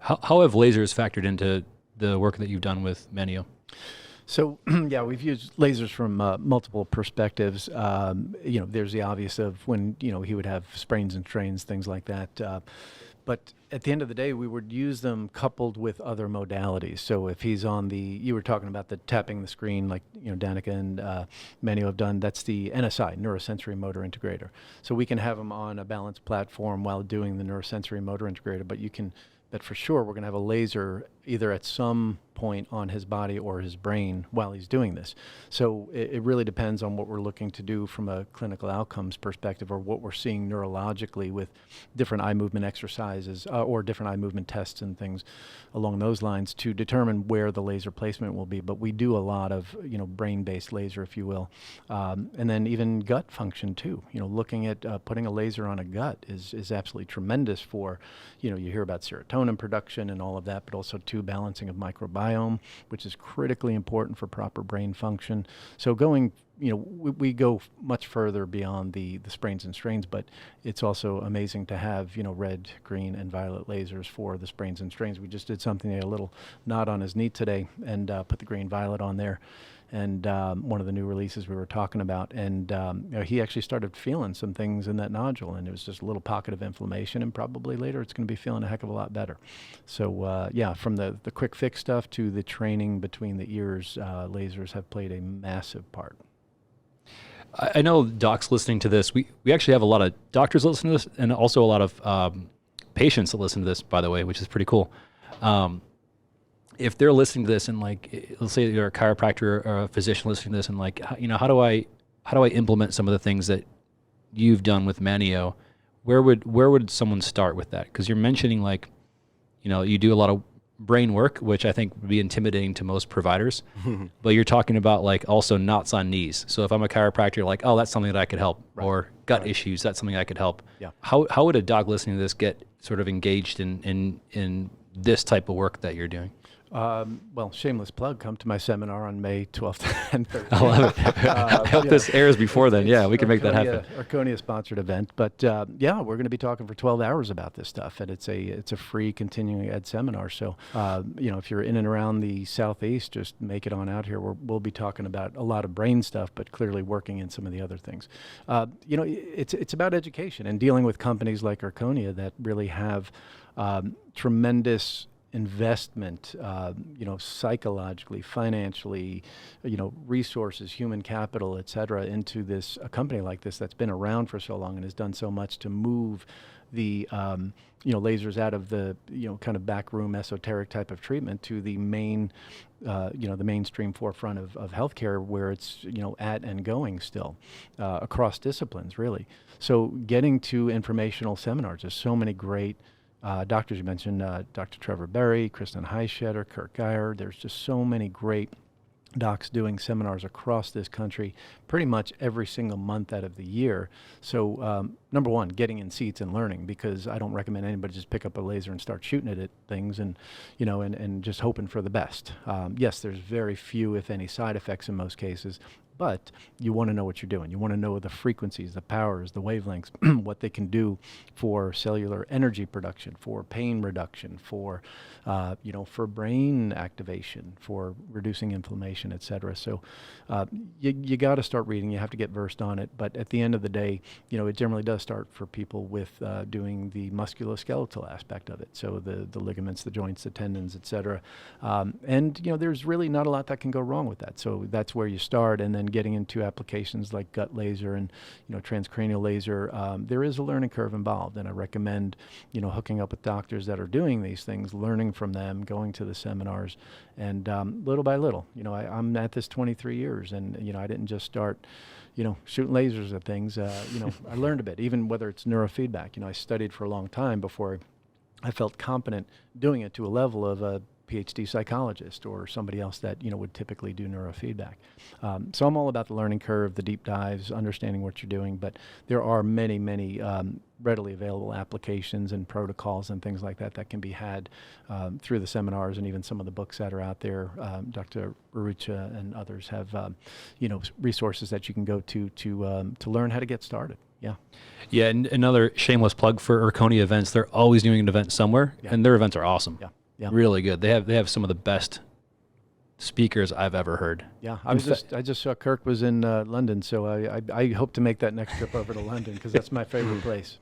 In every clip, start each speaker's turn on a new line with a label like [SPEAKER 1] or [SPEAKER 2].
[SPEAKER 1] How have lasers factored into the work that you've done with Manio?
[SPEAKER 2] So yeah, we've used lasers from multiple perspectives. There's the obvious of when he would have sprains and strains, things like that. But at the end of the day, we would use them coupled with other modalities. So if he's on you were talking about the tapping the screen, like Danica and Manio have done. That's the NSI, neurosensory motor integrator. So we can have him on a balanced platform while doing the neurosensory motor integrator. But for sure, we're going to have a laser either at some point on his body or his brain while he's doing this. So it really depends on what we're looking to do from a clinical outcomes perspective, or what we're seeing neurologically with different eye movement exercises or different eye movement tests and things along those lines to determine where the laser placement will be. But we do a lot of brain-based laser, if you will, and then even gut function too. Looking at putting a laser on a gut is absolutely tremendous for, you hear about serotonin production and all of that, but also too balancing of microbiome, which is critically important for proper brain function. So we go much further beyond the sprains and strains, but it's also amazing to have, red, green, and violet lasers for the sprains and strains. We just did something, a little knot on his knee today, and put the green violet on there. And one of the new releases we were talking about, and he actually started feeling some things in that nodule, and it was just a little pocket of inflammation, and probably later it's going to be feeling a heck of a lot better. So from the quick fix stuff to the training between the ears, lasers have played a massive part.
[SPEAKER 1] I know docs listening to this, we actually have a lot of doctors listening to this, and also a lot of patients that listen to this, by the way, which is pretty cool. If they're listening to this and let's say you're a chiropractor or a physician listening to this and how do I implement some of the things that you've done with Manio? Where would someone start with that? Because you're mentioning you do a lot of brain work, which I think would be intimidating to most providers, but you're talking about also knots on knees. So if I'm a chiropractor, oh, that's something that I could help, right. Or gut issues, that's something I could help.
[SPEAKER 2] Yeah.
[SPEAKER 1] How would a doc listening to this get sort of engaged in this type of work that you're doing?
[SPEAKER 2] Well, shameless plug, come to my seminar on May 12th and 13th.
[SPEAKER 1] I love it. I hope this airs before then. Yeah, we can make that happen.
[SPEAKER 2] Erchonia sponsored event, but we're going to be talking for 12 hours about this stuff, and it's a free continuing ed seminar. So, if you're in and around the Southeast, just make it on out here. We'll be talking about a lot of brain stuff, but clearly working in some of the other things. It's about education and dealing with companies like Erchonia that really have tremendous investment, psychologically, financially, resources, human capital, et cetera, into a company like this that's been around for so long and has done so much to move the, lasers out of the, kind of backroom esoteric type of treatment to the main, the mainstream forefront of healthcare, where it's, at and going still, across disciplines, really. So getting to informational seminars, there's so many great doctors. You mentioned Dr. Trevor Berry, Kristen Heischetter, Kurt Geyer. There's just so many great docs doing seminars across this country pretty much every single month out of the year. So number one, getting in seats and learning, because I don't recommend anybody just pick up a laser and start shooting it at things and just hoping for the best. Yes, there's very few, if any, side effects in most cases, but you want to know what you're doing. You want to know the frequencies, the powers, the wavelengths, what they can do for cellular energy production, for pain reduction, for brain activation, for reducing inflammation, et cetera. So you got to start reading. You have to get versed on it. But at the end of the day, it generally does start for people with doing musculoskeletal aspect of it. So the ligaments, the joints, the tendons, et cetera. There's really not a lot that can go wrong with that. So that's where you start, and then getting into applications like gut laser and transcranial laser. There is a learning curve involved, and I recommend hooking up with doctors that are doing these things, learning from them, going to the seminars, and little by little. I'm at this 23 years, and I didn't just start shooting lasers at things. I learned a bit, even whether it's neurofeedback. I studied for a long time before I felt competent doing it to a level of a PhD psychologist or somebody else that would typically do neurofeedback. So I'm all about the learning curve, the deep dives, understanding what you're doing. But there are many, many readily available applications and protocols and things like that that can be had through the seminars and even some of the books that are out there. Dr. Arucha and others have resources that you can go to learn how to get started. Yeah.
[SPEAKER 1] Yeah, and another shameless plug for Erchonia events. They're always doing an event somewhere, and their events are awesome.
[SPEAKER 2] Yeah. Yeah.
[SPEAKER 1] Really good. They have some of the best speakers I've ever heard.
[SPEAKER 2] Yeah, I just saw Kirk was in London, so I hope to make that next trip over to London because that's my favorite place.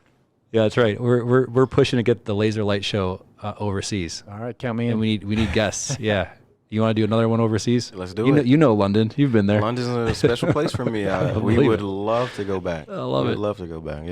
[SPEAKER 1] Yeah, that's right. We're pushing to get the laser light show overseas.
[SPEAKER 2] All right, count me in.
[SPEAKER 1] And we need guests. Yeah. You want to do another one overseas?
[SPEAKER 3] Let's do it.
[SPEAKER 1] You know London. You've been there.
[SPEAKER 3] London's a special place for me. We would love to go back.
[SPEAKER 1] I love it.
[SPEAKER 3] We would love to go back. Yeah.